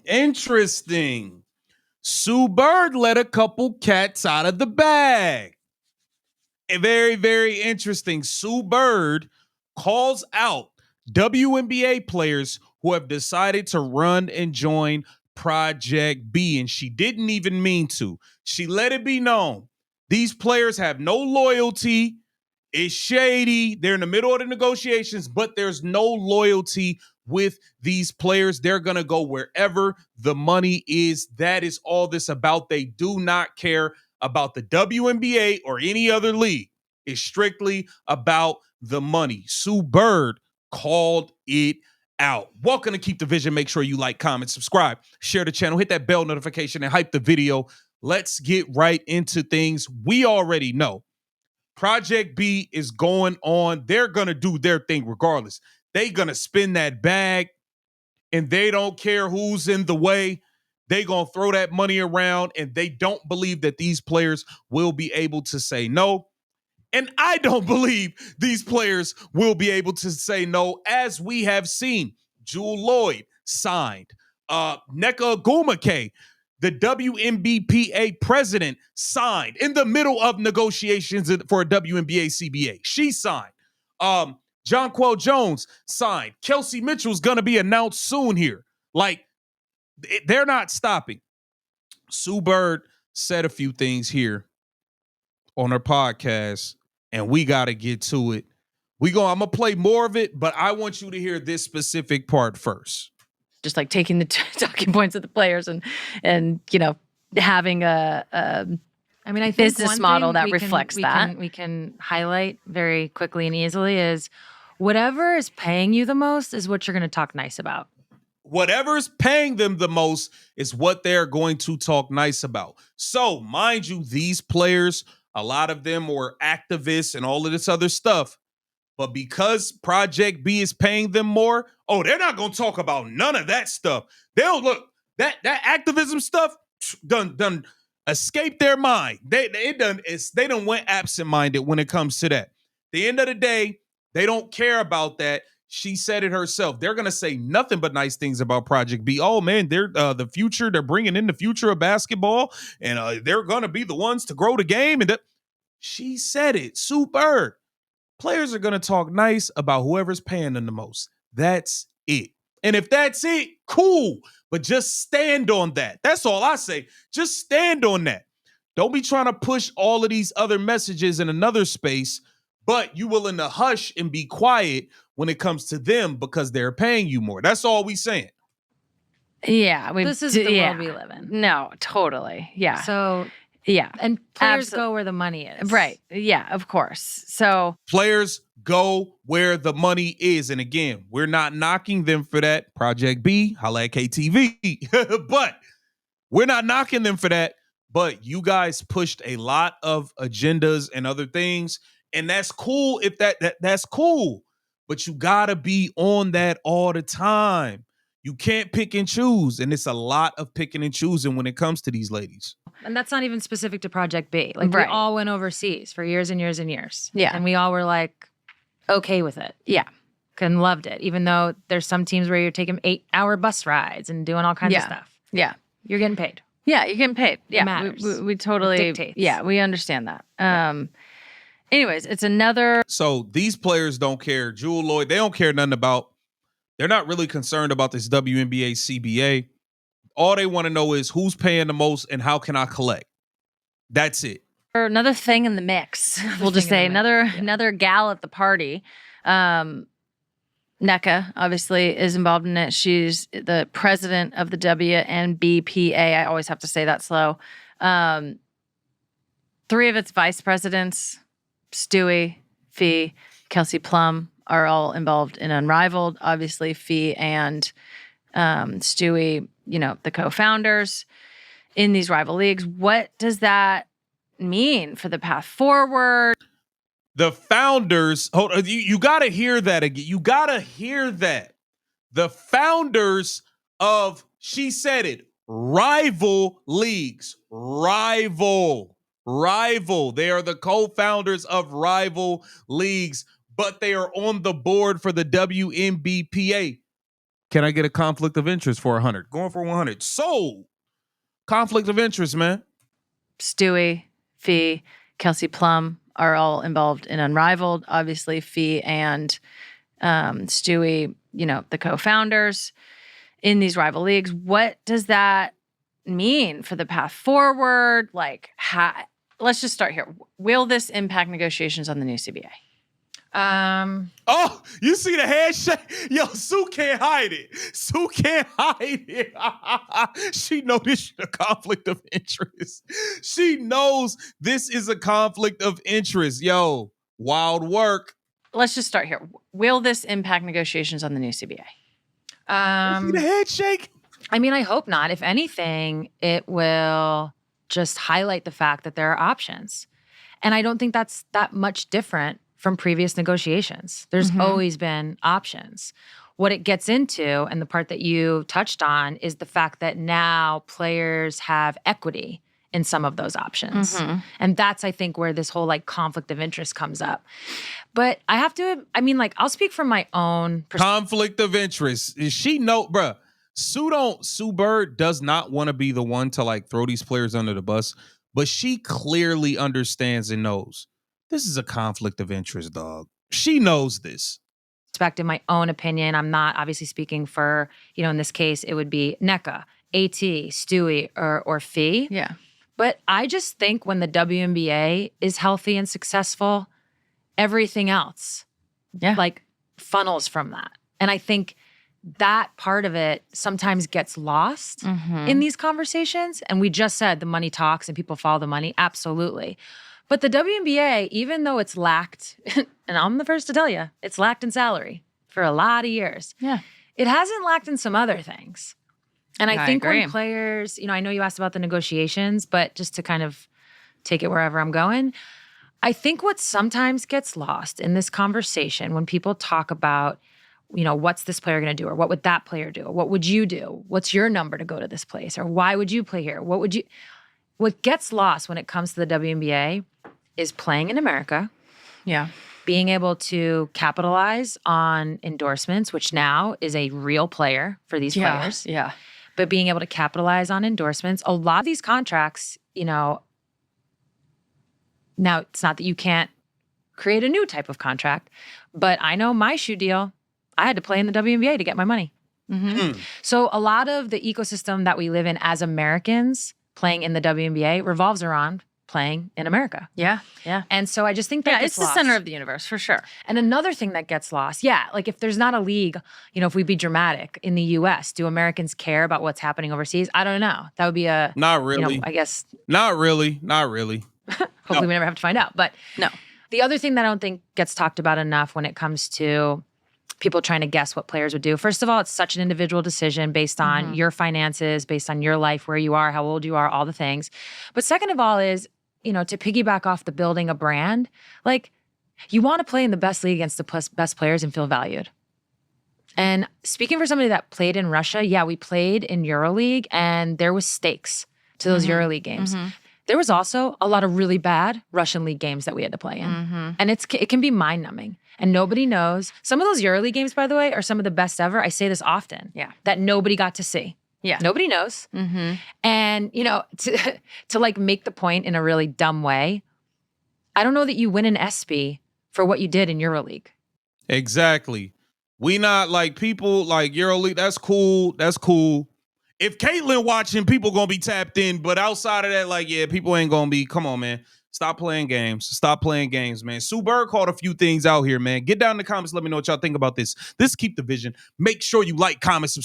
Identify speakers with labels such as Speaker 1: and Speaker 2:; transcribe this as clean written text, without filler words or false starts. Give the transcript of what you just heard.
Speaker 1: Interesting. Sue Bird let a couple cats out of the bag. Very, very interesting. Sue Bird calls out WNBA players who have decided to run and join Project B, and she didn't even mean to. She let it be known. These players have no loyalty. It's shady. They're in the middle of the negotiations, but there's no loyalty with these players. They're going to go wherever the money is. That is all this about. They do not care about the WNBA or any other league. It's strictly about the money. Sue Bird called it out. Welcome to Keep the Vision. Make sure you like, comment, subscribe, share the channel, hit that bell notification, and hype the video. Let's get right into things. We already know Project B is going on. They're going to do their thing regardless. They're going to spin that bag, and they don't care who's in the way. They going to throw that money around, and they don't believe that these players will be able to say no. And I don't believe these players will be able to say no, as we have seen. Jewel Lloyd signed. Nneka Ogwumike, the WNBPA president, signed in the middle of negotiations for a WNBA CBA. She signed. Jonquel Jones signed. Kelsey Mitchell's going to be announced soon here. Like, they're not stopping. Sue Bird said a few things here on her podcast, and we got to get to it. I'm going to play more of it, but I want you to hear this specific part first.
Speaker 2: Just like taking the talking points of the players and you know, having a
Speaker 3: I mean, I think
Speaker 2: business model that reflects that.
Speaker 3: We can highlight very quickly and easily is whatever is paying you the most is what you're going to talk nice about.
Speaker 1: Whatever's paying them the most is what they're going to talk nice about. So, mind you, these players, a lot of them were activists and all of this other stuff. But because Project B is paying them more, they're not going to talk about none of that stuff. They'll look, that activism stuff done escaped their mind. They done went absent-minded when it comes to that. At the end of the day, they don't care about that. She said it herself. They're going to say nothing but nice things about Project B. Oh, man, they're the future. They're bringing in the future of basketball, and they're going to be the ones to grow the game. And she said it. Sue Bird. Players are going to talk nice about whoever's paying them the most. That's it. And if that's it, cool. But just stand on that. That's all I say. Just stand on that. Don't be trying to push all of these other messages in another space, but you willing to hush and be quiet when it comes to them because they're paying you more. That's all we saying.
Speaker 2: Yeah.
Speaker 3: This is the world we live in.
Speaker 2: No, totally. Yeah.
Speaker 3: So,
Speaker 2: yeah.
Speaker 3: and players go where the money is.
Speaker 2: Right. Yeah, of course. So
Speaker 1: players go where the money is. And again, we're not knocking them for that. Project B, holla at KTV. But we're not knocking them for that. But you guys pushed a lot of agendas and other things. And that's cool if that's cool. But you got to be on that all the time. You can't pick and choose. And it's a lot of picking and choosing when it comes to these ladies.
Speaker 3: And that's not even specific to Project B. Like,
Speaker 2: right.
Speaker 3: We all went overseas for years and years and years.
Speaker 2: Yeah.
Speaker 3: And we all were like, okay with it.
Speaker 2: Yeah.
Speaker 3: And loved it. Even though there's some teams where you're taking 8-hour bus rides and doing all kinds of stuff.
Speaker 2: Yeah.
Speaker 3: You're getting paid.
Speaker 2: Yeah, you're getting paid. Yeah.
Speaker 3: It matters.
Speaker 2: We totally, yeah, we understand that. Anyways, it's another.
Speaker 1: So these players don't care. Jewel Lloyd, they don't care nothing about. They're not really concerned about this WNBA CBA. All they want to know is who's paying the most and how can I collect. That's it.
Speaker 2: Another thing in the mix. We'll just say another gal at the party. Nneka obviously is involved in it. She's the president of the WNBPA. I always have to say that slow. 3 of its vice presidents, Stewie, Fee, Kelsey Plum, are all involved in Unrivaled. Obviously, Fee and Stewie, you know, the co-founders in these rival leagues. What does that mean for the path forward?
Speaker 1: The founders, hold on, you got to hear that again. You got to hear that. The founders of, she said it, rival leagues. Rival. They are the co-founders of rival leagues, but they are on the board for the WNBPA. Can I get a conflict of interest for 100? Going for 100. Sold. Conflict of interest, man.
Speaker 2: Stewie, Fee, Kelsey Plum are all involved in Unrivaled. Obviously, Fee and Stewie, the co-founders in these rival leagues. What does that mean for the path forward? Like, let's just start here. Will this impact negotiations on the new CBA?
Speaker 1: Oh, you see the handshake? Yo, Sue can't hide it. Sue can't hide it. She knows this is a conflict of interest. She knows this is a conflict of interest. Yo, wild work.
Speaker 2: Let's just start here. Will this impact negotiations on the new CBA?
Speaker 1: You see the handshake?
Speaker 3: I mean, I hope not. If anything, it will just highlight the fact that there are options. And I don't think that's that much different from previous negotiations. There's always been options. What it gets into, and the part that you touched on, is the fact that now players have equity in some of those options. And that's, I think, where this whole conflict of interest comes up. But I have to, I'll speak from my own perspective.
Speaker 1: Conflict of interest. She know, bruh. Sue Bird does not want to be the one to throw these players under the bus, but she clearly understands and knows this is a conflict of interest, dog. She knows this.
Speaker 3: In my own opinion, I'm not obviously speaking for, in this case, it would be NECA, AT, Stewie, or Fee.
Speaker 2: Yeah.
Speaker 3: But I just think when the WNBA is healthy and successful, everything else funnels from that. And I think that part of it sometimes gets lost in these conversations. And we just said the money talks and people follow the money. Absolutely. But the WNBA, even though it's lacked, and I'm the first to tell you, it's lacked in salary for a lot of years.
Speaker 2: Yeah.
Speaker 3: It hasn't lacked in some other things. And I think
Speaker 2: agree.
Speaker 3: when players, I know you asked about the negotiations, but just to kind of take it wherever I'm going, I think what sometimes gets lost in this conversation when people talk about, what's this player going to do? Or what would that player do? Or what would you do? What's your number to go to this place? Or why would you play here? What gets lost when it comes to the WNBA is playing in America.
Speaker 2: Yeah.
Speaker 3: Being able to capitalize on endorsements, which now is a real player for these players.
Speaker 2: Yeah.
Speaker 3: But being able to capitalize on endorsements, a lot of these contracts, now it's not that you can't create a new type of contract, but I know my shoe deal, I had to play in the WNBA to get my money. So a lot of the ecosystem that we live in as Americans playing in the WNBA revolves around playing in America.
Speaker 2: Yeah.
Speaker 3: And so I just think that
Speaker 2: it's the center of the universe for sure.
Speaker 3: And another thing that gets lost, if there's not a league, if we be dramatic in the US, do Americans care about what's happening overseas? I don't know. That would be
Speaker 1: not really.
Speaker 3: I guess.
Speaker 1: Not really.
Speaker 3: Hopefully we never have to find out. But
Speaker 2: no.
Speaker 3: The other thing that I don't think gets talked about enough when it comes to people trying to guess what players would do. First of all, it's such an individual decision based on your finances, based on your life, where you are, how old you are, all the things. But second of all is, to piggyback off the building a brand, you want to play in the best league against the best players and feel valued. And speaking for somebody that played in Russia, we played in EuroLeague and there was stakes to those EuroLeague games. There was also a lot of really bad Russian league games that we had to play in. And it can be mind-numbing. And nobody knows. Some of those EuroLeague games, by the way, are some of the best ever. I say this often.
Speaker 2: Yeah.
Speaker 3: That nobody got to see.
Speaker 2: Yeah.
Speaker 3: Nobody knows. And, to make the point in a really dumb way, I don't know that you win an ESPY for what you did in EuroLeague.
Speaker 1: Exactly. We not people EuroLeague. That's cool. If Caitlyn watching, people gonna be tapped in. But outside of that, people ain't gonna be. Come on, man. Stop playing games, man. Sue Bird called a few things out here, man. Get down in the comments. Let me know what y'all think about this. This Keep the Vision. Make sure you like, comment, subscribe.